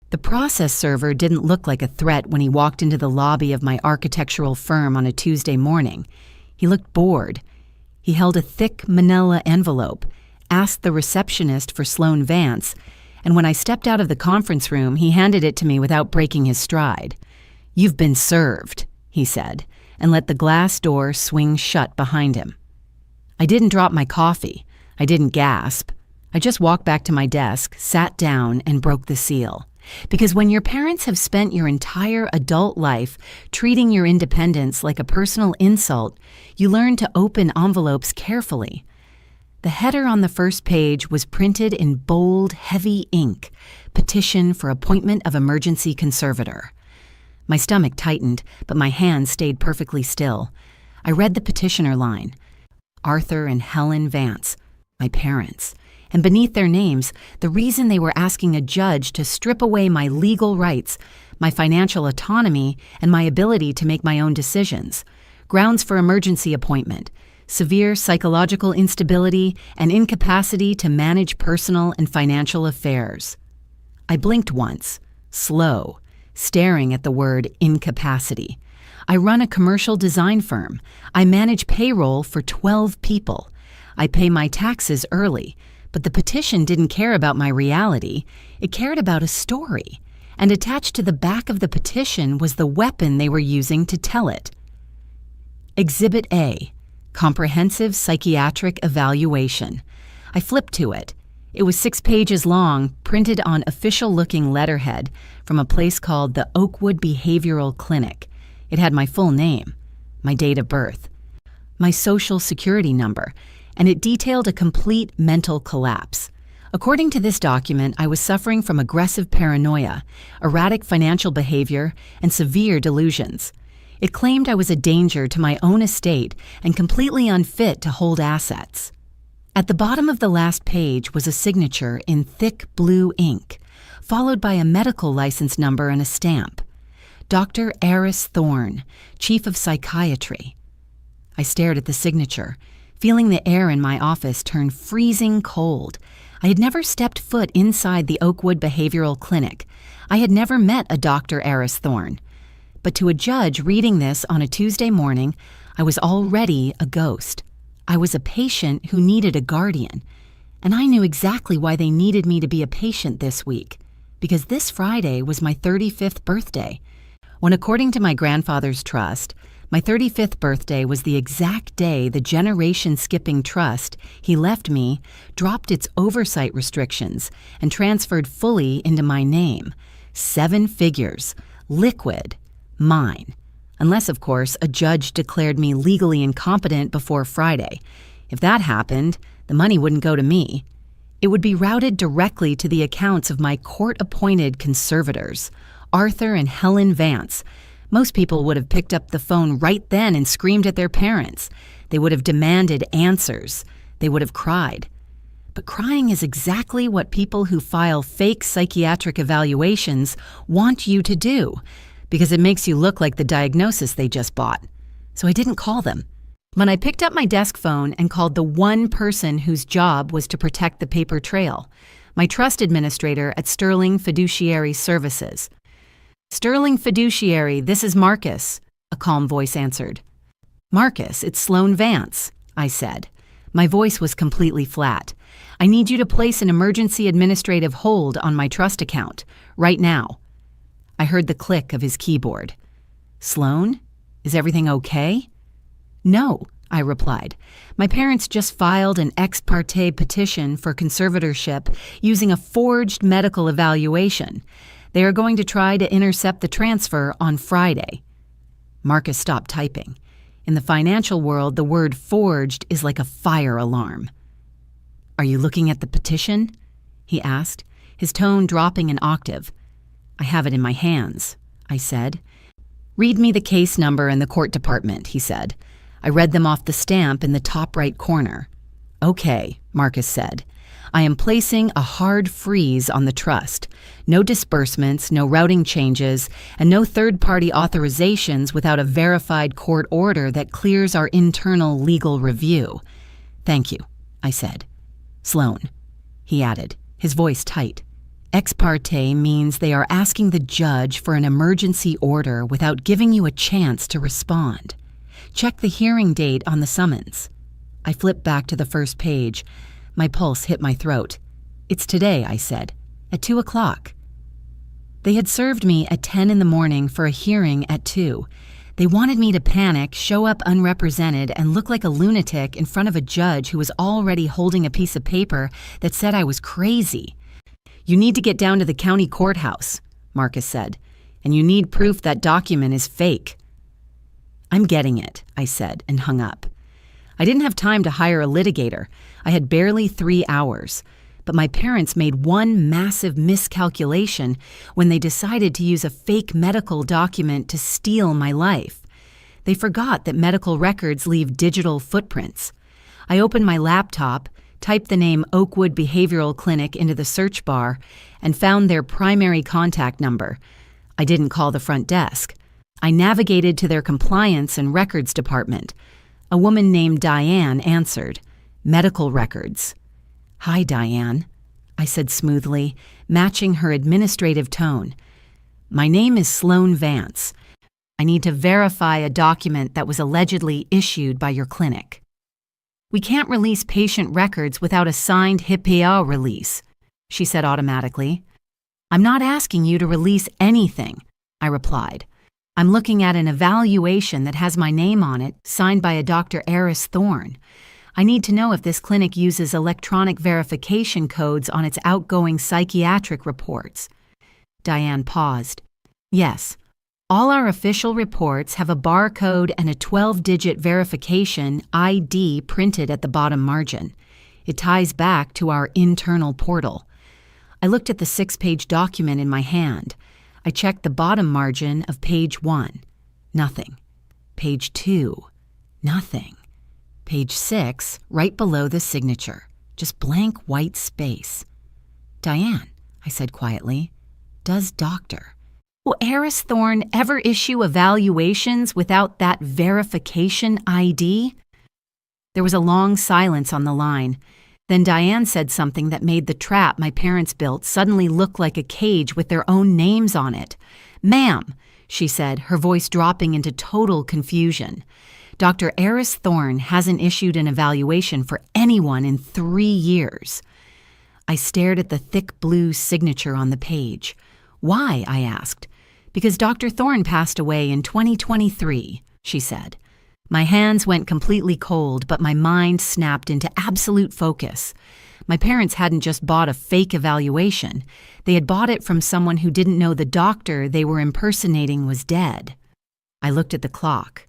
The process server didn't look like a threat when he walked into the lobby of my architectural firm on a Tuesday morning. He looked bored. He held a thick manila envelope, asked the receptionist for Sloane Vance, and when I stepped out of the conference room, he handed it to me without breaking his stride. "You've been served," he said, and let the glass door swing shut behind him. I didn't drop my coffee. I didn't gasp. I just walked back to my desk, sat down, and broke the seal. Because when your parents have spent your entire adult life treating your independence like a personal insult, you learn to open envelopes carefully. The header on the first page was printed in bold, heavy ink, "Petition for appointment of emergency conservator." My stomach tightened, but my hands stayed perfectly still. I read the petitioner line. Arthur and Helen Vance, my parents. And beneath their names, the reason they were asking a judge to strip away my legal rights, my financial autonomy, and my ability to make my own decisions. Grounds for emergency appointment, severe psychological instability, and incapacity to manage personal and financial affairs. I blinked once, slow, staring at the word incapacity. I run a commercial design firm. I manage payroll for 12 people. I pay my taxes early. But the petition didn't care about my reality. It cared about a story. And attached to the back of the petition was the weapon they were using to tell it. Exhibit A, Comprehensive Psychiatric Evaluation. I flipped to it. It was 6 pages long, printed on official-looking letterhead from a place called the Oakwood Behavioral Clinic. It had my full name, my date of birth, my social security number, and it detailed a complete mental collapse. According to this document, I was suffering from aggressive paranoia, erratic financial behavior, and severe delusions. It claimed I was a danger to my own estate and completely unfit to hold assets. At the bottom of the last page was a signature in thick blue ink, followed by a medical license number and a stamp. Dr. Eris Thorne, Chief of Psychiatry. I stared at the signature, feeling the air in my office turn freezing cold. I had never stepped foot inside the Oakwood Behavioral Clinic. I had never met a Dr. Eris Thorne. But to a judge reading this on a Tuesday morning, I was already a ghost. I was a patient who needed a guardian. And I knew exactly why they needed me to be a patient this week. Because this Friday was my 35th birthday. When, according to my grandfather's trust, my 35th birthday was the exact day the generation-skipping trust he left me dropped its oversight restrictions and transferred fully into my name. 7 figures, liquid, mine. Unless, of course, a judge declared me legally incompetent before Friday. If that happened, the money wouldn't go to me. It would be routed directly to the accounts of my court-appointed conservators, Arthur and Helen Vance. Most people would have picked up the phone right then and screamed at their parents. They would have demanded answers. They would have cried. But crying is exactly what people who file fake psychiatric evaluations want you to do, because it makes you look like the diagnosis they just bought. So I didn't call them. When I picked up my desk phone and called the one person whose job was to protect the paper trail, my trust administrator at Sterling Fiduciary Services. "Sterling Fiduciary, this is Marcus," a calm voice answered. "Marcus, it's Sloane Vance," I said. My voice was completely flat. "I need you to place an emergency administrative hold on my trust account, right now." I heard the click of his keyboard. "Sloane, is everything okay?" "No," I replied. "My parents just filed an ex parte petition for conservatorship using a forged medical evaluation. They are going to try to intercept the transfer on Friday." Marcus stopped typing. In the financial world, the word forged is like a fire alarm. "Are you looking at the petition?" he asked, his tone dropping an octave. "I have it in my hands," I said. "Read me the case number and the court department," he said. I read them off the stamp in the top right corner. "Okay," Marcus said. "I am placing a hard freeze on the trust. No disbursements, no routing changes, and no third-party authorizations without a verified court order that clears our internal legal review." "Thank you," I said. "Sloane," he added, his voice tight. Ex parte means they are asking the judge for an emergency order without giving you a chance to respond. Check the hearing date on the summons. I flipped back to the first page. My pulse hit my throat. "It's today," I said, "at 2 o'clock. They had served me at 10 in the morning for a hearing at 2. They wanted me to panic, show up unrepresented, and look like a lunatic in front of a judge who was already holding a piece of paper that said I was crazy. "You need to get down to the county courthouse," Marcus said, "and you need proof that document is fake." "I'm getting it," I said, and hung up. I didn't have time to hire a litigator. I had barely 3 hours. But my parents made one massive miscalculation when they decided to use a fake medical document to steal my life. They forgot that medical records leave digital footprints. I opened my laptop, typed the name Oakwood Behavioral Clinic into the search bar, and found their primary contact number. I didn't call the front desk. I navigated to their compliance and records department. A woman named Diane answered. "Medical records." "Hi, Diane," I said smoothly, matching her administrative tone. "My name is Sloane Vance. I need to verify a document that was allegedly issued by your clinic." "We can't release patient records without a signed HIPAA release," she said automatically. "I'm not asking you to release anything," I replied. "I'm looking at an evaluation that has my name on it, signed by a Dr. Eris Thorne. I need to know if this clinic uses electronic verification codes on its outgoing psychiatric reports." Diane paused. "Yes, all our official reports have a barcode and a 12-digit verification ID printed at the bottom margin. It ties back to our internal portal." I looked at the 6-page document in my hand. I checked the bottom margin of page 1. Nothing. Page 2. Nothing. Page 6, right below the signature. Just blank white space. "Diane," I said quietly, "does Dr. Will Eris Thorne ever issue evaluations without that verification ID?" There was a long silence on the line. Then Diane said something that made the trap my parents built suddenly look like a cage with their own names on it. "Ma'am," she said, her voice dropping into total confusion, "Dr. Eris Thorne hasn't issued an evaluation for anyone in 3 years." I stared at the thick blue signature on the page. "Why?" I asked. "Because Dr. Thorne passed away in 2023, she said. My hands went completely cold, but my mind snapped into absolute focus. My parents hadn't just bought a fake evaluation. They had bought it from someone who didn't know the doctor they were impersonating was dead. I looked at the clock.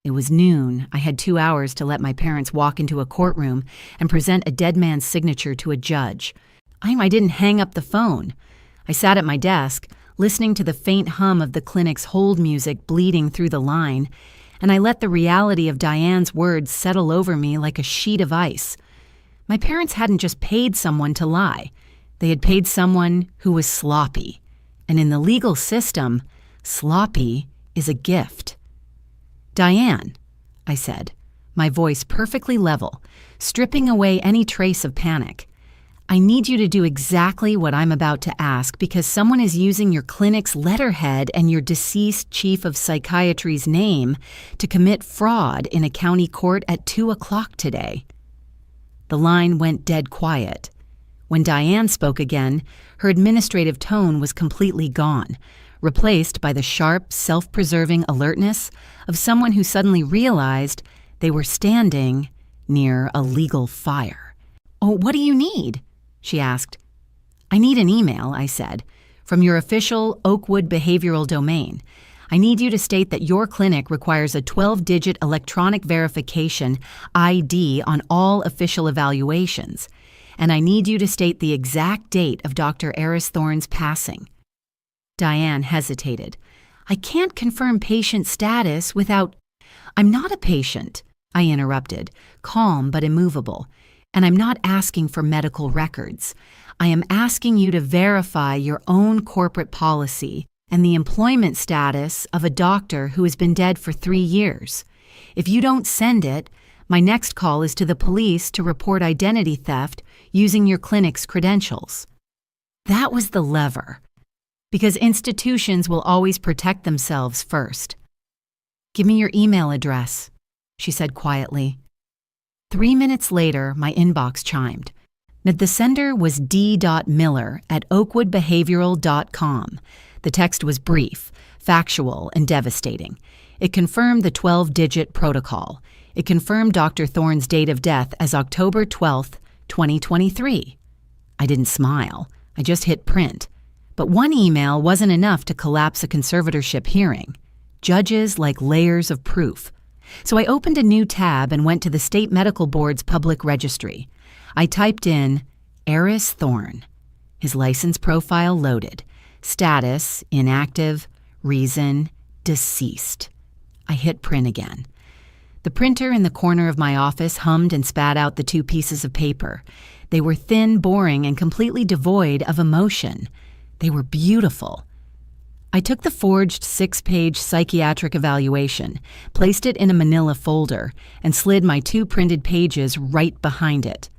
It was noon. I had 2 hours to let my parents walk into a courtroom and present a dead man's signature to a judge. I didn't hang up the phone. I sat at my desk, listening to the faint hum of the clinic's hold music bleeding through the line, and I let the reality of Diane's words settle over me like a sheet of ice. My parents hadn't just paid someone to lie. They had paid someone who was sloppy. And in the legal system, sloppy is a gift. "Diane," I said, my voice perfectly level, stripping away any trace of panic, "I need you to do exactly what I'm about to ask because someone is using your clinic's letterhead and your deceased chief of psychiatry's name to commit fraud in a county court at 2 o'clock today." The line went dead quiet. When Diane spoke again, her administrative tone was completely gone, replaced by the sharp, self-preserving alertness of someone who suddenly realized they were standing near a legal fire. "Oh, what do you need?" she asked. "I need an email," I said, "from your official Oakwood behavioral domain. I need you to state that your clinic requires a 12-digit electronic verification ID on all official evaluations, and I need you to state the exact date of Dr. Eris Thorne's passing." Diane hesitated. "I can't confirm patient status without—" "I'm not a patient," I interrupted, calm but immovable, "and I'm not asking for medical records. I am asking you to verify your own corporate policy and the employment status of a doctor who has been dead for 3 years. If you don't send it, my next call is to the police to report identity theft using your clinic's credentials." That was the lever. Because institutions will always protect themselves first. "Give me your email address," she said quietly. 3 minutes later, my inbox chimed. The sender was d.miller@oakwoodbehavioral.com. The text was brief, factual, and devastating. It confirmed the 12-digit protocol. It confirmed Dr. Thorne's date of death as October 12th, 2023. I didn't smile. I just hit print. But one email wasn't enough to collapse a conservatorship hearing. Judges like layers of proof. So I opened a new tab and went to the State Medical Board's public registry. I typed in Eris Thorne. His license profile loaded. Status, inactive. Reason, deceased. I hit print again. The printer in the corner of my office hummed and spat out the 2 pieces of paper. They were thin, boring, and completely devoid of emotion. They were beautiful. I took the forged 6-page psychiatric evaluation, placed it in a manila folder, and slid my 2 printed pages right behind it.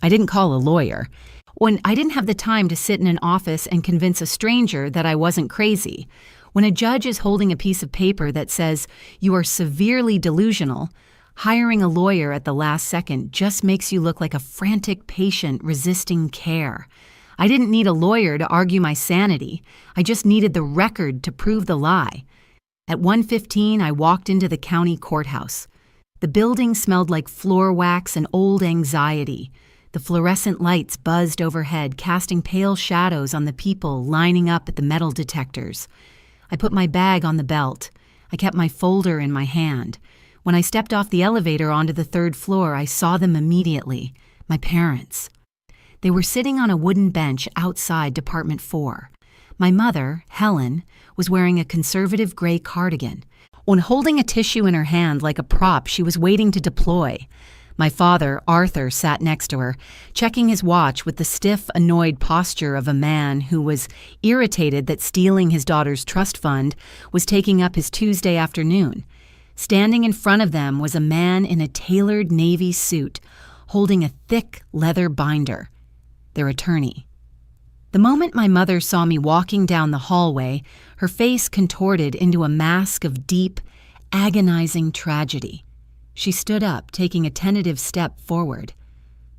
I didn't call a lawyer. When I didn't have the time to sit in an office and convince a stranger that I wasn't crazy. When a judge is holding a piece of paper that says you are severely delusional, hiring a lawyer at the last second just makes you look like a frantic patient resisting care. I didn't need a lawyer to argue my sanity. I just needed the record to prove the lie. At 1:15, I walked into the county courthouse. The building smelled like floor wax and old anxiety. The fluorescent lights buzzed overhead, casting pale shadows on the people lining up at the metal detectors. I put my bag on the belt. I kept my folder in my hand. When I stepped off the elevator onto the 3rd floor, I saw them immediately. My parents. They were sitting on a wooden bench outside Department 4. My mother, Helen, was wearing a conservative gray cardigan. When holding a tissue in her hand like a prop, she was waiting to deploy. My father, Arthur, sat next to her, checking his watch with the stiff, annoyed posture of a man who was irritated that stealing his daughter's trust fund was taking up his Tuesday afternoon. Standing in front of them was a man in a tailored navy suit, holding a thick leather binder. Their attorney. The moment my mother saw me walking down the hallway, her face contorted into a mask of deep, agonizing tragedy. She stood up, taking a tentative step forward.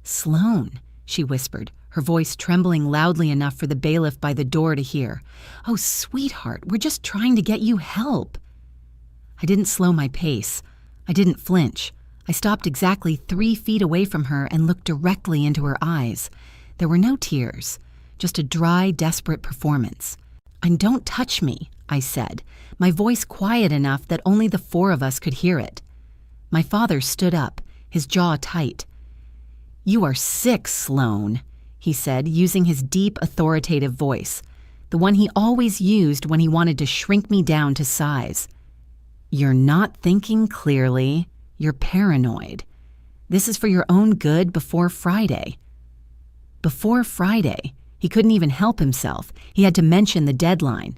"Sloane," she whispered, her voice trembling loudly enough for the bailiff by the door to hear. "Oh, sweetheart, we're just trying to get you help." I didn't slow my pace. I didn't flinch. I stopped exactly 3 feet away from her and looked directly into her eyes. There were no tears, just a dry, desperate performance. "And don't touch me," I said, my voice quiet enough that only the 4 of us could hear it. My father stood up, his jaw tight. "You are sick, Sloane," he said, using his deep, authoritative voice, the one he always used when he wanted to shrink me down to size. "You're not thinking clearly. You're paranoid. This is for your own good before Friday." Before Friday. He couldn't even help himself. He had to mention the deadline.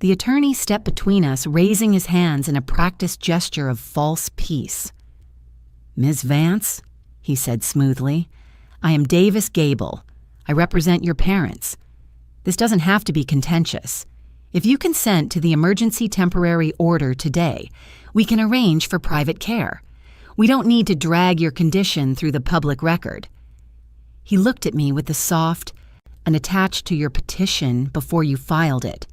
The attorney stepped between us, raising his hands in a practiced gesture of false peace. "Ms. Vance," he said smoothly, "I am Davis Gable. I represent your parents. This doesn't have to be contentious. If you consent to the emergency temporary order today, we can arrange for private care. We don't need to drag your condition through the public record." He looked at me with the soft, "and attached to your petition before you filed it."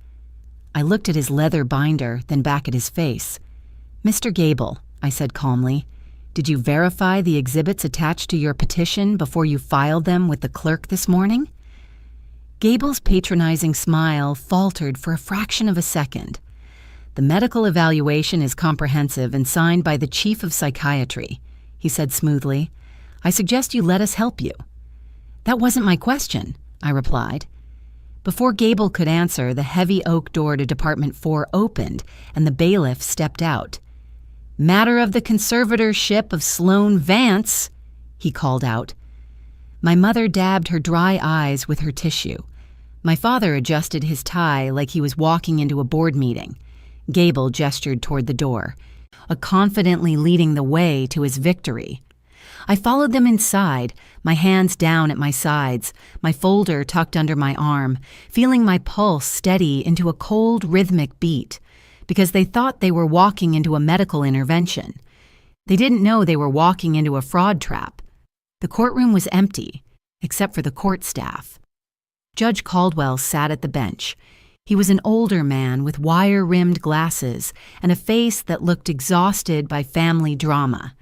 I looked at his leather binder, then back at his face. "Mr. Gable," I said calmly, "did you verify the exhibits attached to your petition before you filed them with the clerk this morning?" Gable's patronizing smile faltered for a fraction of a second. "The medical evaluation is comprehensive and signed by the chief of psychiatry," he said smoothly. "I suggest you let us help you." "That wasn't my question," I replied. Before Gable could answer, the heavy oak door to Department 4 opened and the bailiff stepped out. "Matter of the conservatorship of Sloane Vance," he called out. My mother dabbed her dry eyes with her tissue. My father adjusted his tie like he was walking into a board meeting. Gable gestured toward the door, confidently leading the way to his victory. I followed them inside, my hands down at my sides, my folder tucked under my arm, feeling my pulse steady into a cold, rhythmic beat, because they thought they were walking into a medical intervention. They didn't know they were walking into a fraud trap. The courtroom was empty, except for the court staff. Judge Caldwell sat at the bench. He was an older man with wire-rimmed glasses and a face that looked exhausted by family drama.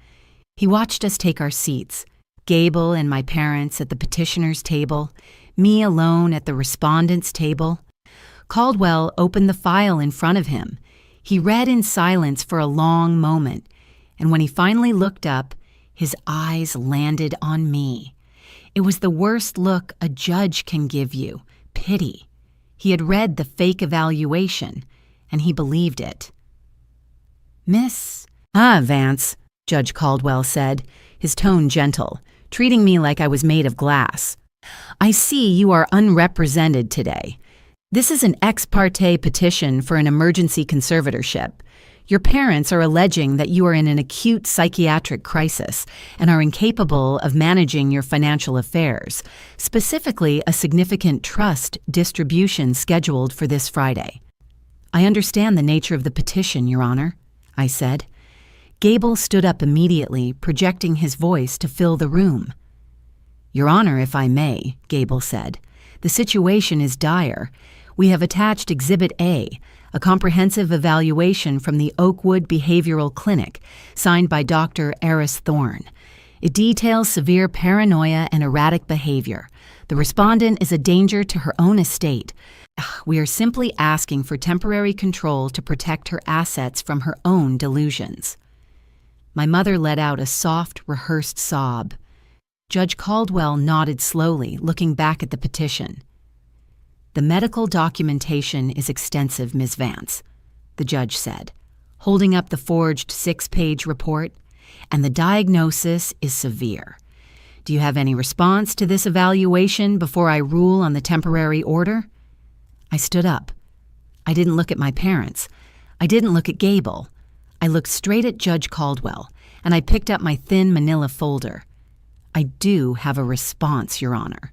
He watched us take our seats, Gable and my parents at the petitioner's table, me alone at the respondent's table. Caldwell opened the file in front of him. He read in silence for a long moment, and when he finally looked up, his eyes landed on me. It was the worst look a judge can give you, pity. He had read the fake evaluation, and he believed it. "Miss Vance," Judge Caldwell said, his tone gentle, treating me like I was made of glass. "I see you are unrepresented today. This is an ex parte petition for an emergency conservatorship. Your parents are alleging that you are in an acute psychiatric crisis and are incapable of managing your financial affairs, specifically a significant trust distribution scheduled for this Friday." "I understand the nature of the petition, Your Honor," I said. Gable stood up immediately, projecting his voice to fill the room. "Your Honor, if I may," Gable said, "the situation is dire. We have attached Exhibit A, a comprehensive evaluation from the Oakwood Behavioral Clinic, signed by Dr. Eris Thorne. It details severe paranoia and erratic behavior. The respondent is a danger to her own estate. We are simply asking for temporary control to protect her assets from her own delusions." My mother let out a soft, rehearsed sob. Judge Caldwell nodded slowly, looking back at the petition. "The medical documentation is extensive, Ms. Vance," the judge said, holding up the forged 6-page report, "and the diagnosis is severe. Do you have any response to this evaluation before I rule on the temporary order?" I stood up. I didn't look at my parents. I didn't look at Gable. I looked straight at Judge Caldwell, and I picked up my thin manila folder. "I do have a response, Your Honor,"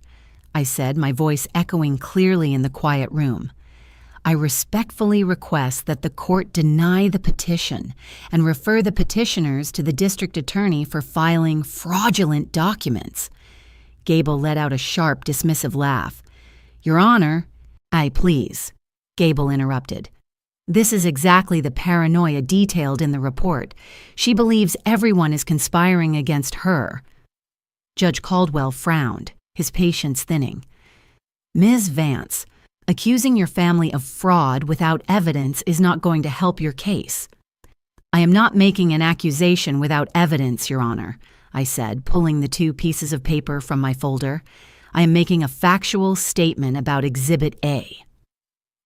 I said, my voice echoing clearly in the quiet room. "I respectfully request that the court deny the petition and refer the petitioners to the district attorney for filing fraudulent documents." Gable let out a sharp, dismissive laugh. "Your Honor—" Please," Gable interrupted. "This is exactly the paranoia detailed in the report. She believes everyone is conspiring against her." Judge Caldwell frowned, his patience thinning. "Ms. Vance, accusing your family of fraud without evidence is not going to help your case." "I am not making an accusation without evidence, Your Honor," I said, pulling the 2 pieces of paper from my folder. "I am making a factual statement about Exhibit A."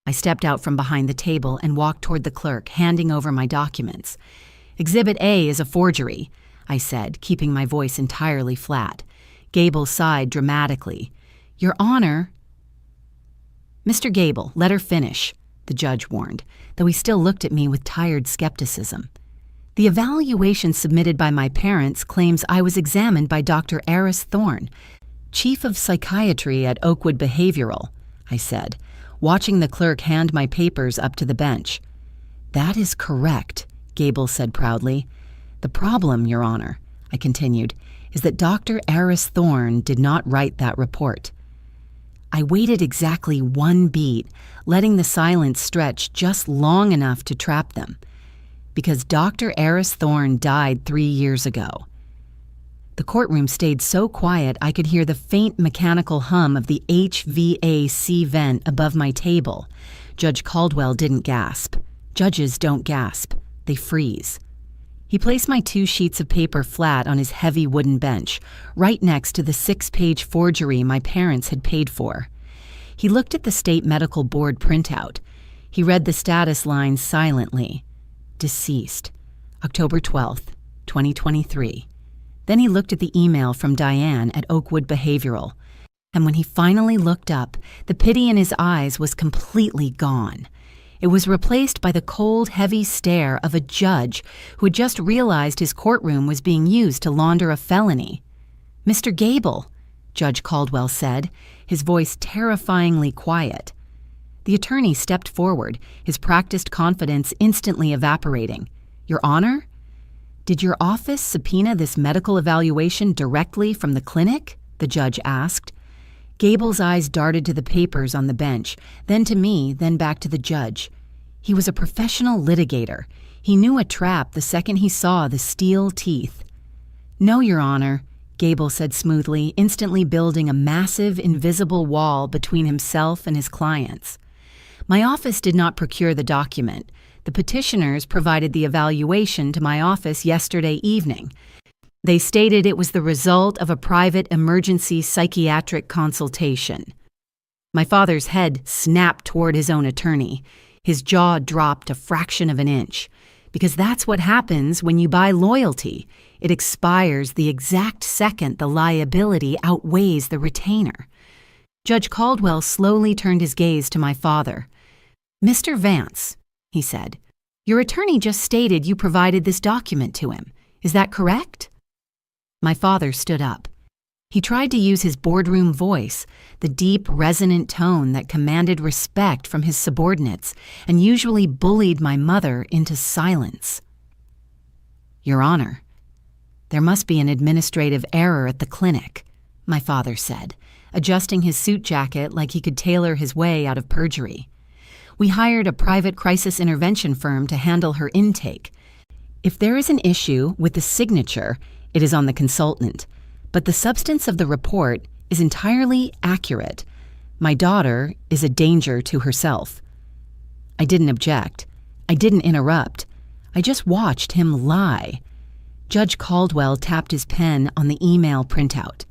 I stepped out from behind the table and walked toward the clerk, handing over my documents. "Exhibit A is a forgery," I said, keeping my voice entirely flat. Gable sighed dramatically. "Your Honor—" "Mr. Gable, let her finish," the judge warned, though he still looked at me with tired skepticism. "The evaluation submitted by my parents claims I was examined by Dr. Eris Thorne, Chief of Psychiatry at Oakwood Behavioral," I said, watching the clerk hand my papers up to the bench. "That is correct," Gable said proudly. "The problem, Your Honor," I continued, "is that Dr. Eris Thorne did not write that report." I waited exactly 1 beat, letting the silence stretch just long enough to trap them. Because Dr. Eris Thorne died 3 years ago. The courtroom stayed so quiet I could hear the faint mechanical hum of the HVAC vent above my table. Judge Caldwell didn't gasp. Judges don't gasp. They freeze. He placed my 2 sheets of paper flat on his heavy wooden bench, right next to the 6-page forgery my parents had paid for. He looked at the state medical board printout. He read the status lines silently. Deceased, October 12th, 2023. Then he looked at the email from Diane at Oakwood Behavioral. And when he finally looked up, the pity in his eyes was completely gone. It was replaced by the cold, heavy stare of a judge who had just realized his courtroom was being used to launder a felony. "Mr. Gable," Judge Caldwell said, his voice terrifyingly quiet. The attorney stepped forward, his practiced confidence instantly evaporating. "Your Honor? Did your office subpoena this medical evaluation directly from the clinic?" the judge asked. Gable's eyes darted to the papers on the bench, then to me, then back to the judge. He was a professional litigator. He knew a trap the second he saw the steel teeth. "No, Your Honor," Gable said smoothly, instantly building a massive, invisible wall between himself and his clients. "My office did not procure the document. The petitioners provided the evaluation to my office yesterday evening. They stated it was the result of a private emergency psychiatric consultation." My father's head snapped toward his own attorney. His jaw dropped a fraction of an inch. Because that's what happens when you buy loyalty. It expires the exact second the liability outweighs the retainer. Judge Caldwell slowly turned his gaze to my father. "Mr. Vance," he said, "your attorney just stated you provided this document to him. Is that correct?" My father stood up. He tried to use his boardroom voice, the deep, resonant tone that commanded respect from his subordinates and usually bullied my mother into silence. "Your Honor, there must be an administrative error at the clinic," my father said, adjusting his suit jacket like he could tailor his way out of perjury. "We hired a private crisis intervention firm to handle her intake. If there is an issue with the signature, it is on the consultant, but the substance of the report is entirely accurate. My daughter is a danger to herself." I didn't object. I didn't interrupt. I just watched him lie. Judge Caldwell tapped his pen on the email printout.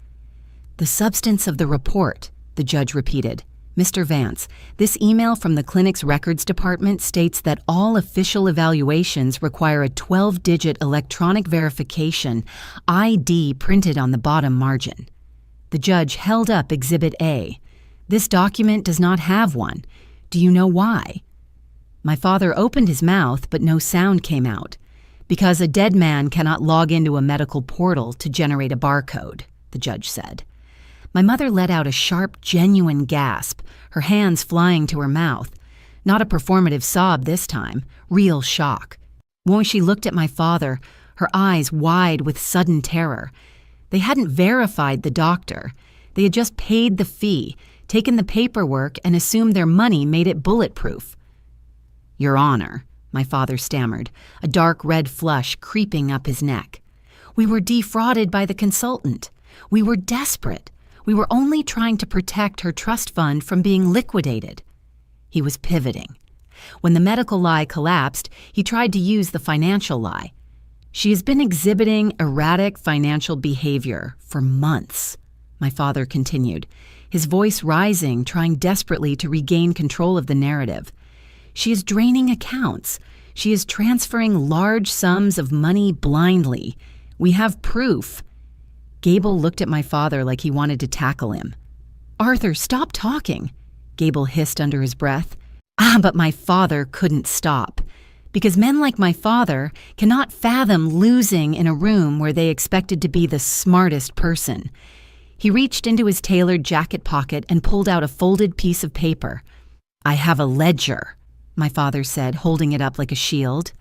"The substance of the report," the judge repeated. "Mr. Vance, this email from the clinic's records department states that all official evaluations require a 12-digit electronic verification ID printed on the bottom margin." The judge held up Exhibit A. "This document does not have one. Do you know why?" My father opened his mouth, but no sound came out. "Because a dead man cannot log into a medical portal to generate a barcode," the judge said. My mother let out a sharp, genuine gasp, her hands flying to her mouth. Not a performative sob this time, real shock. When she looked at my father, her eyes wide with sudden terror. They hadn't verified the doctor. They had just paid the fee, taken the paperwork, and assumed their money made it bulletproof. "Your Honor," my father stammered, a dark red flush creeping up his neck. "We were defrauded by the consultant. We were desperate. We were only trying to protect her trust fund from being liquidated." He was pivoting. When the medical lie collapsed, he tried to use the financial lie. "She has been exhibiting erratic financial behavior for months," my father continued, his voice rising, trying desperately to regain control of the narrative. "She is draining accounts. She is transferring large sums of money blindly. We have proof." Gable looked at my father like he wanted to tackle him. "Arthur, stop talking," Gable hissed under his breath. But my father couldn't stop. Because men like my father cannot fathom losing in a room where they expected to be the smartest person. He reached into his tailored jacket pocket and pulled out a folded piece of paper. "I have a ledger," my father said, holding it up like a shield.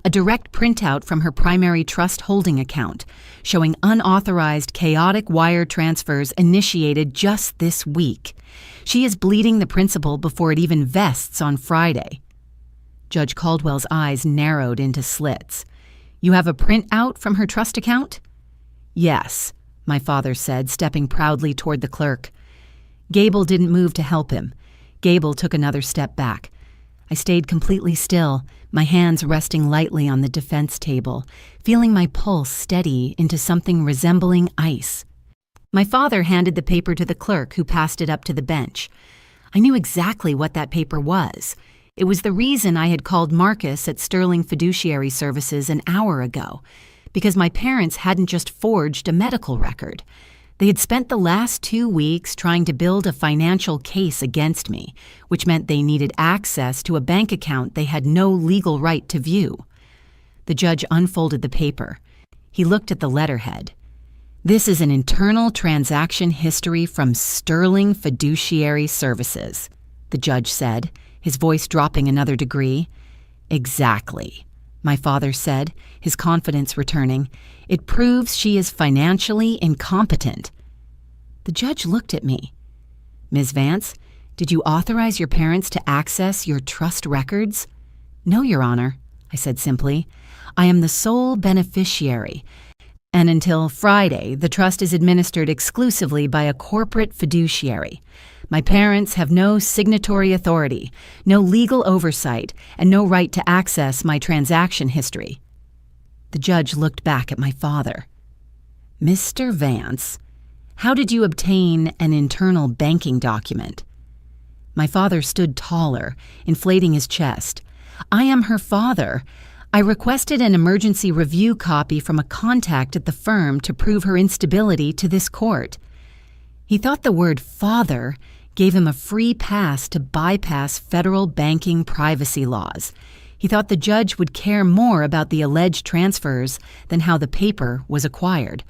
A direct printout from her primary trust holding account, showing unauthorized chaotic wire transfers initiated just this week. She is bleeding the principal before it even vests on Friday. Judge Caldwell's eyes narrowed into slits. "You have a printout from her trust account?" "Yes," my father said, stepping proudly toward the clerk. Gable didn't move to help him. Gable took another step back. I stayed completely still, my hands resting lightly on the defense table, feeling my pulse steady into something resembling ice. My father handed the paper to the clerk, who passed it up to the bench. I knew exactly what that paper was. It was the reason I had called Marcus at Sterling Fiduciary Services an hour ago, because my parents hadn't just forged a medical record. They had spent the last 2 weeks trying to build a financial case against me, which meant they needed access to a bank account they had no legal right to view. The judge unfolded the paper. He looked at the letterhead. "This is an internal transaction history from Sterling Fiduciary Services," the judge said, his voice dropping another degree. "Exactly," my father said, his confidence returning. "It proves she is financially incompetent." The judge looked at me. "Ms. Vance, did you authorize your parents to access your trust records?" "No, Your Honor," I said simply. "I am the sole beneficiary, and until Friday, the trust is administered exclusively by a corporate fiduciary. My parents have no signatory authority, no legal oversight, and no right to access my transaction history." The judge looked back at my father. "Mr. Vance, how did you obtain an internal banking document?" My father stood taller, inflating his chest. "I am her father. I requested an emergency review copy from a contact at the firm to prove her instability to this court." He thought the word father gave him a free pass to bypass federal banking privacy laws. He thought the judge would care more about the alleged transfers than how the paper was acquired.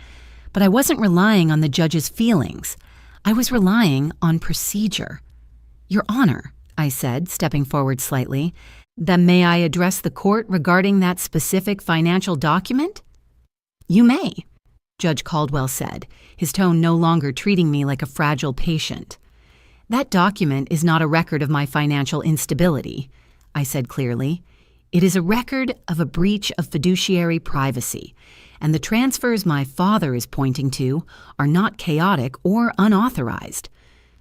But I wasn't relying on the judge's feelings. I was relying on procedure. "Your Honor," I said, stepping forward slightly, "then may I address the court regarding that specific financial document?" "You may," Judge Caldwell said, his tone no longer treating me like a fragile patient. "That document is not a record of my financial instability," I said clearly. "It is a record of a breach of fiduciary privacy, and the transfers my father is pointing to are not chaotic or unauthorized."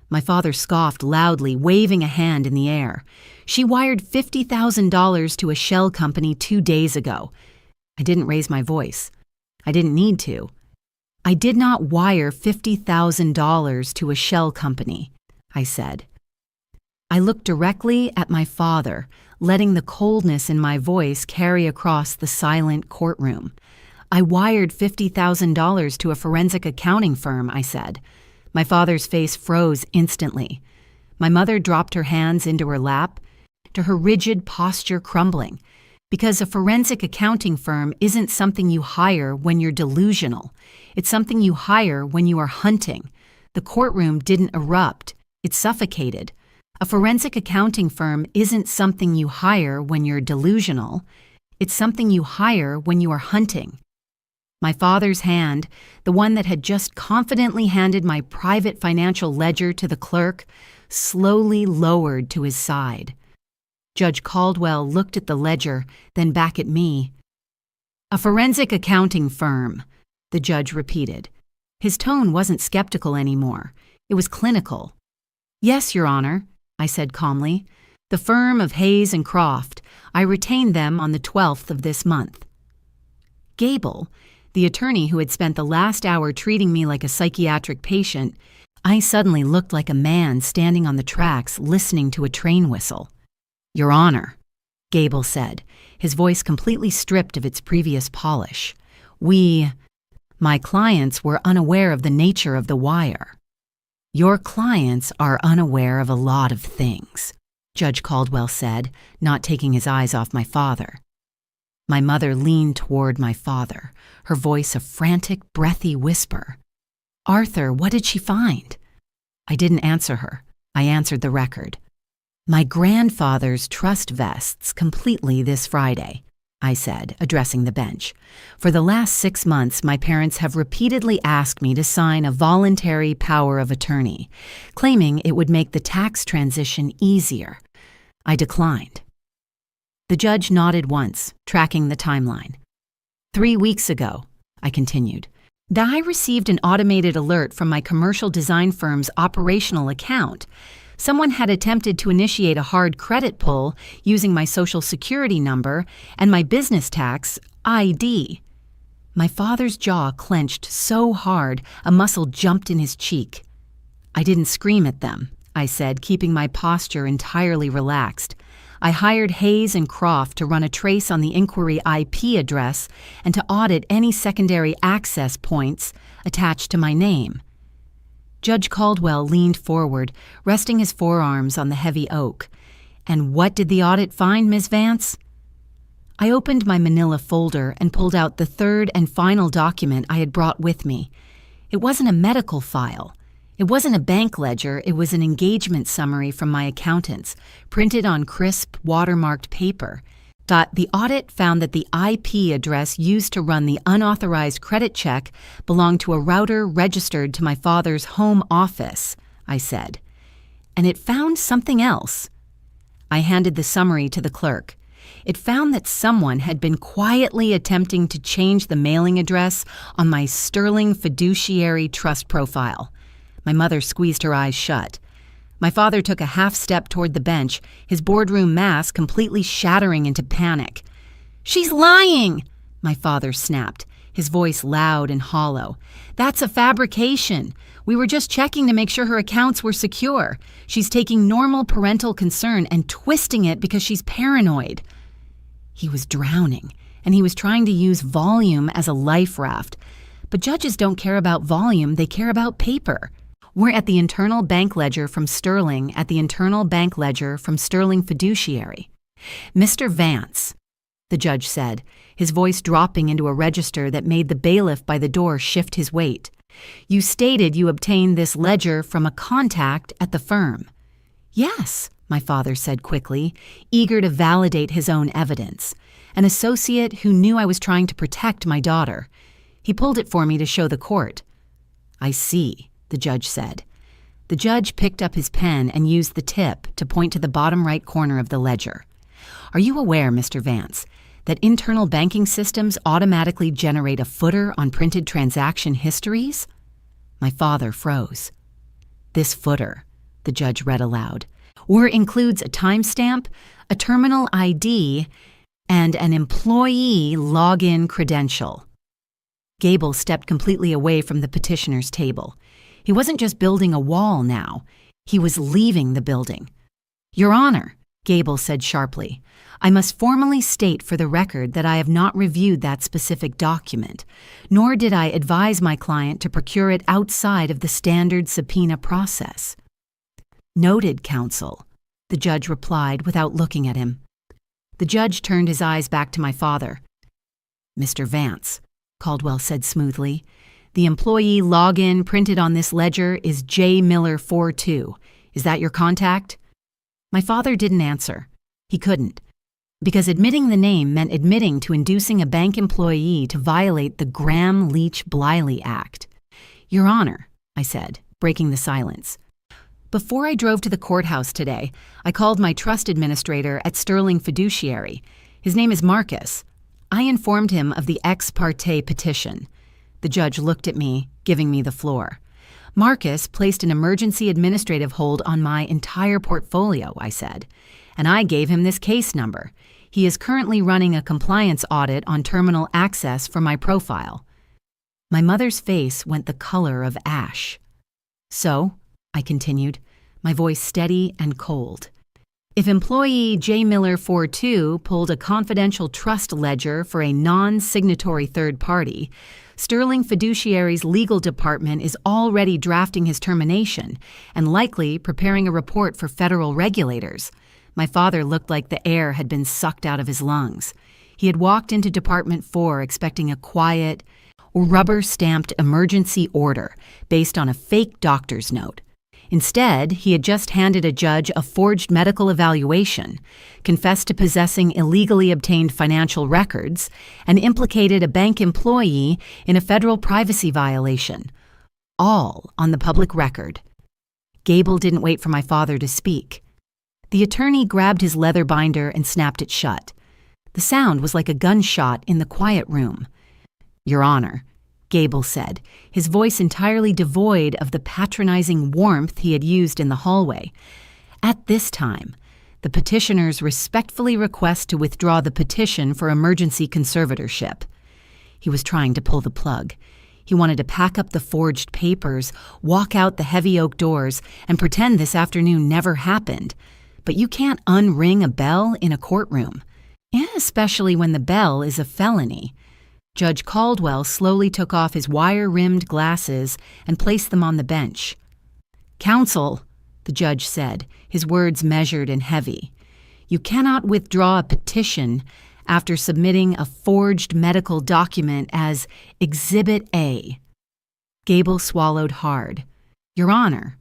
My father scoffed loudly, waving a hand in the air. "She wired $50,000 to a shell company 2 days ago." I didn't raise my voice. I didn't need to. "I did not wire $50,000 to a shell company," I said. I looked directly at my father, letting the coldness in my voice carry across the silent courtroom. "I wired $50,000 to a forensic accounting firm," I said. My father's face froze instantly. My mother dropped her hands into her lap, to her rigid posture crumbling. Because a forensic accounting firm isn't something you hire when you're delusional. It's something you hire when you are hunting. The courtroom didn't erupt. It suffocated. A forensic accounting firm isn't something you hire when you're delusional. It's something you hire when you are hunting. My father's hand, the one that had just confidently handed my private financial ledger to the clerk, slowly lowered to his side. Judge Caldwell looked at the ledger, then back at me. "A forensic accounting firm," the judge repeated. His tone wasn't skeptical anymore. It was clinical. "Yes, Your Honor," I said calmly. "The firm of Hayes and Croft. I retained them on the 12th of this month." Gable, the attorney who had spent the last hour treating me like a psychiatric patient, I suddenly looked like a man standing on the tracks listening to a train whistle. "Your Honor," Gable said, his voice completely stripped of its previous polish. My clients were unaware of the nature of the wire." "Your clients are unaware of a lot of things," Judge Caldwell said, not taking his eyes off my father. My mother leaned toward my father, her voice a frantic, breathy whisper. "Arthur, what did she find?" I didn't answer her. I answered the record. "My grandfather's trust vests completely this Friday," I said, addressing the bench. "For the last 6 months, my parents have repeatedly asked me to sign a voluntary power of attorney, claiming it would make the tax transition easier. I declined." The judge nodded once, tracking the timeline. 3 weeks ago," I continued, "I received an automated alert from my commercial design firm's operational account. Someone had attempted to initiate a hard credit pull using my Social Security number and my business tax ID." My father's jaw clenched so hard a muscle jumped in his cheek. "I didn't scream at them," I said, keeping my posture entirely relaxed. "I hired Hayes and Croft to run a trace on the inquiry IP address and to audit any secondary access points attached to my name." Judge Caldwell leaned forward, resting his forearms on the heavy oak. "And what did the audit find, Ms. Vance?" I opened my manila folder and pulled out the third and final document I had brought with me. It wasn't a medical file. It wasn't a bank ledger. It was an engagement summary from my accountants, printed on crisp, watermarked paper. The audit found that the IP address used to run the unauthorized credit check belonged to a router registered to my father's home office, I said. And it found something else. I handed the summary to the clerk. It found that someone had been quietly attempting to change the mailing address on my Sterling Fiduciary Trust profile. My mother squeezed her eyes shut. My father took a half step toward the bench, his boardroom mask completely shattering into panic. "She's lying!" my father snapped, his voice loud and hollow. "That's a fabrication. We were just checking to make sure her accounts were secure. She's taking normal parental concern and twisting it because she's paranoid." He was drowning, and he was trying to use volume as a life raft. But judges don't care about volume, they care about paper. We're at the internal bank ledger from Sterling Fiduciary. "Mr. Vance," the judge said, his voice dropping into a register that made the bailiff by the door shift his weight. "You stated you obtained this ledger from a contact at the firm." "Yes," my father said quickly, eager to validate his own evidence. "An associate who knew I was trying to protect my daughter. He pulled it for me to show the court." "I see," the judge said. The judge picked up his pen and used the tip to point to the bottom right corner of the ledger. "Are you aware, Mr. Vance, that internal banking systems automatically generate a footer on printed transaction histories?" My father froze. "This footer," the judge read aloud, "includes a timestamp, a terminal ID, and an employee login credential." Gable stepped completely away from the petitioner's table. He wasn't just building a wall now. He was leaving the building. "Your Honor," Gable said sharply, "I must formally state for the record that I have not reviewed that specific document, nor did I advise my client to procure it outside of the standard subpoena process." "Noted, counsel," the judge replied without looking at him. The judge turned his eyes back to my father. "Mr. Vance," Caldwell said smoothly, "the employee login printed on this ledger is J. Miller 42. Is that your contact?" My father didn't answer. He couldn't, because admitting the name meant admitting to inducing a bank employee to violate the Graham-Leach-Bliley Act. "Your Honor," I said, breaking the silence. "Before I drove to the courthouse today, I called my trust administrator at Sterling Fiduciary. His name is Marcus. I informed him of the ex parte petition." The judge looked at me, giving me the floor. "Marcus placed an emergency administrative hold on my entire portfolio," I said, "and I gave him this case number. He is currently running a compliance audit on terminal access for my profile." My mother's face went the color of ash. "So," I continued, my voice steady and cold, "if employee J. Miller 42 pulled a confidential trust ledger for a non-signatory third party, Sterling Fiduciary's legal department is already drafting his termination and likely preparing a report for federal regulators." My father looked like the air had been sucked out of his lungs. He had walked into Department 4 expecting a quiet, rubber-stamped emergency order based on a fake doctor's note. Instead, he had just handed a judge a forged medical evaluation, confessed to possessing illegally obtained financial records, and implicated a bank employee in a federal privacy violation. All on the public record. Gable didn't wait for my father to speak. The attorney grabbed his leather binder and snapped it shut. The sound was like a gunshot in the quiet room. "Your Honor," Gable said, his voice entirely devoid of the patronizing warmth he had used in the hallway. "At this time, the petitioners respectfully request to withdraw the petition for emergency conservatorship." He was trying to pull the plug. He wanted to pack up the forged papers, walk out the heavy oak doors, and pretend this afternoon never happened. But you can't unring a bell in a courtroom, especially when the bell is a felony. Judge Caldwell slowly took off his wire-rimmed glasses and placed them on the bench. "Counsel," the judge said, his words measured and heavy, "you cannot withdraw a petition after submitting a forged medical document as Exhibit A." Gable swallowed hard. "Your Honor,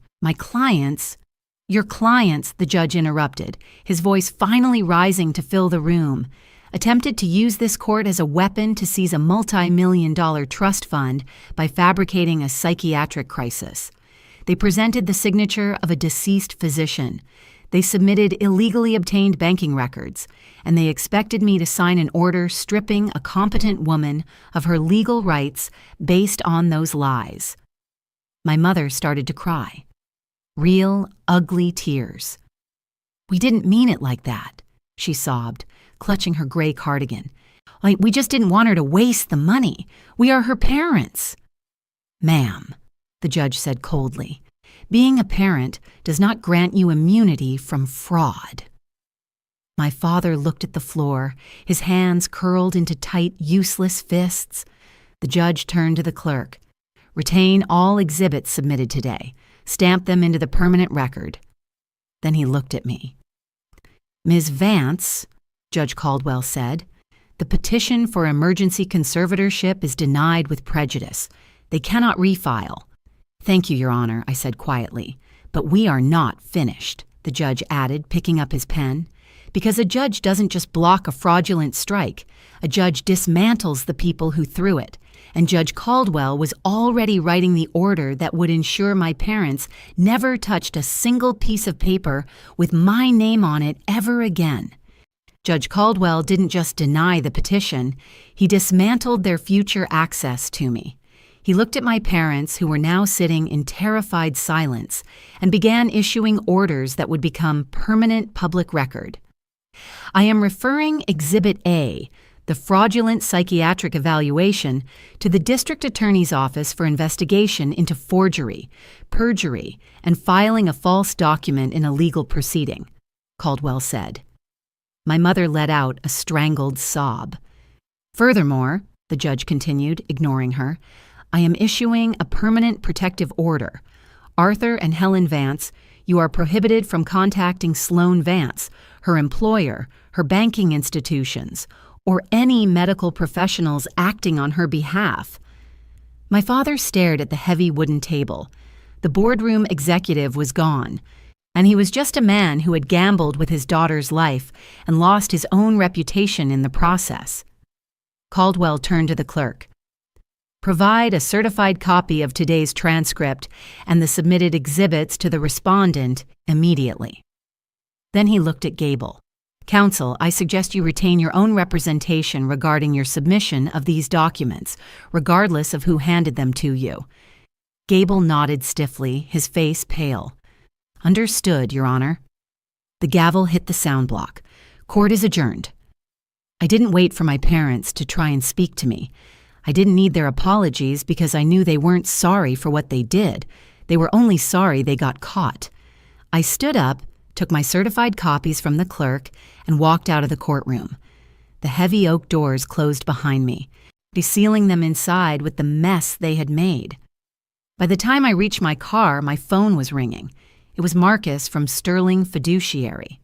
your clients," the judge interrupted, his voice finally rising to fill the room, "attempted to use this court as a weapon to seize a multi-million-dollar trust fund by fabricating a psychiatric crisis. They presented the signature of a deceased physician. They submitted illegally obtained banking records, and they expected me to sign an order stripping a competent woman of her legal rights based on those lies." My mother started to cry. Real, ugly tears. "We didn't mean it like that," she sobbed, clutching her gray cardigan. "We just didn't want her to waste the money. We are her parents." "Ma'am," the judge said coldly, "being a parent does not grant you immunity from fraud." My father looked at the floor, his hands curled into tight, useless fists. The judge turned to the clerk. "Retain all exhibits submitted today. Stamp them into the permanent record." Then he looked at me. "Ms. Vance," Judge Caldwell said, "the petition for emergency conservatorship is denied with prejudice. They cannot refile." "Thank you, Your Honor," I said quietly. "But we are not finished," the judge added, picking up his pen. "Because a judge doesn't just block a fraudulent strike. A judge dismantles the people who threw it. And Judge Caldwell was already writing the order that would ensure my parents never touched a single piece of paper with my name on it ever again. Judge Caldwell didn't just deny the petition, he dismantled their future access to me. He looked at my parents, who were now sitting in terrified silence, and began issuing orders that would become permanent public record. I am referring Exhibit A, the fraudulent psychiatric evaluation, to the District Attorney's Office for investigation into forgery, perjury, and filing a false document in a legal proceeding," Caldwell said. My mother let out a strangled sob. "Furthermore," the judge continued, ignoring her, "I am issuing a permanent protective order. Arthur and Helen Vance, you are prohibited from contacting Sloane Vance, her employer, her banking institutions, or any medical professionals acting on her behalf." My father stared at the heavy wooden table. The boardroom executive was gone, and he was just a man who had gambled with his daughter's life and lost his own reputation in the process. Caldwell turned to the clerk. "Provide a certified copy of today's transcript and the submitted exhibits to the respondent immediately." Then he looked at Gable. "Counsel, I suggest you retain your own representation regarding your submission of these documents, regardless of who handed them to you." Gable nodded stiffly, his face pale. "Understood, Your Honor." The gavel hit the sound block. "Court is adjourned." I didn't wait for my parents to try and speak to me. I didn't need their apologies because I knew they weren't sorry for what they did. They were only sorry they got caught. I stood up, took my certified copies from the clerk, and walked out of the courtroom. The heavy oak doors closed behind me, sealing them inside with the mess they had made. By the time I reached my car, my phone was ringing. It was Marcus from Sterling Fiduciary.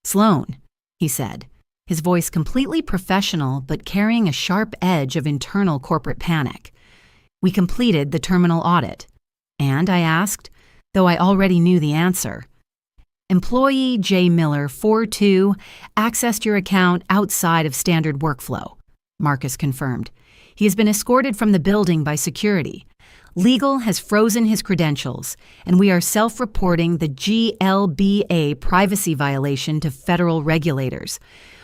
"Sloane," he said, his voice completely professional but carrying a sharp edge of internal corporate panic. "We completed the terminal audit." "And?" I asked, though I already knew the answer. "Employee J. Miller 42 accessed your account outside of standard workflow," Marcus confirmed. "He has been escorted from the building by security. Legal has frozen his credentials, and we are self-reporting the GLBA privacy violation to federal regulators.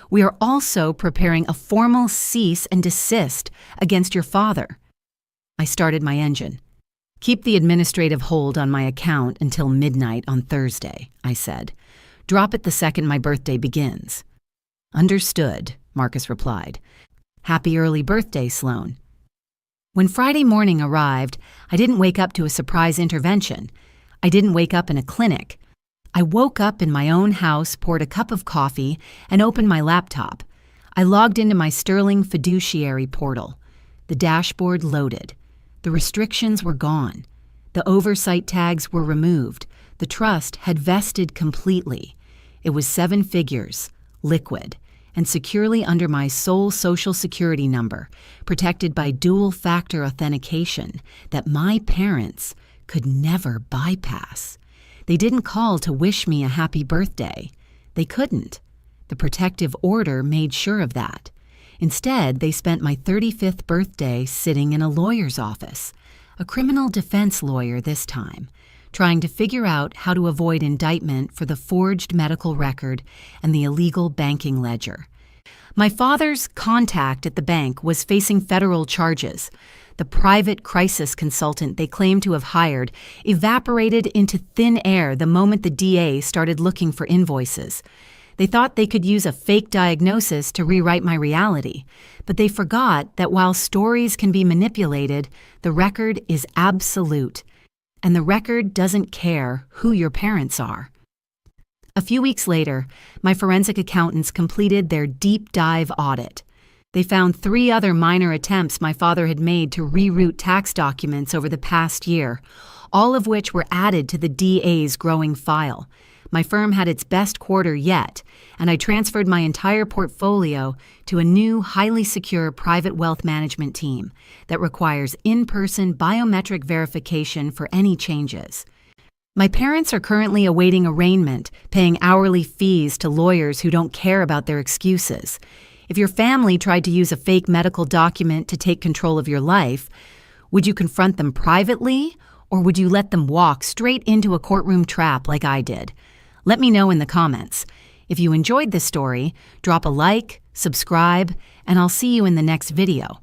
We are also preparing a formal cease and desist against your father." I started my engine. "Keep the administrative hold on my account until midnight on Thursday," I said. "Drop it the second my birthday begins." "Understood," Marcus replied. "Happy early birthday, Sloane." When Friday morning arrived, I didn't wake up to a surprise intervention. I didn't wake up in a clinic. I woke up in my own house, poured a cup of coffee, and opened my laptop. I logged into my Sterling Fiduciary portal. The dashboard loaded. The restrictions were gone. The oversight tags were removed. The trust had vested completely. It was 7 figures, liquid, and securely under my sole Social Security number, protected by dual-factor authentication that my parents could never bypass. They didn't call to wish me a happy birthday. They couldn't. The protective order made sure of that. Instead, they spent my 35th birthday sitting in a lawyer's office, a criminal defense lawyer this time, trying to figure out how to avoid indictment for the forged medical record and the illegal banking ledger. My father's contact at the bank was facing federal charges. The private crisis consultant they claimed to have hired evaporated into thin air the moment the DA started looking for invoices. They thought they could use a fake diagnosis to rewrite my reality, but they forgot that while stories can be manipulated, the record is absolute, and the record doesn't care who your parents are. A few weeks later, my forensic accountants completed their deep dive audit. They found 3 other minor attempts my father had made to reroute tax documents over the past year, all of which were added to the DA's growing file. My firm had its best quarter yet, and I transferred my entire portfolio to a new, highly secure private wealth management team that requires in-person biometric verification for any changes. My parents are currently awaiting arraignment, paying hourly fees to lawyers who don't care about their excuses. If your family tried to use a fake medical document to take control of your life, would you confront them privately, or would you let them walk straight into a courtroom trap like I did? Let me know in the comments. If you enjoyed this story, drop a like, subscribe, and I'll see you in the next video.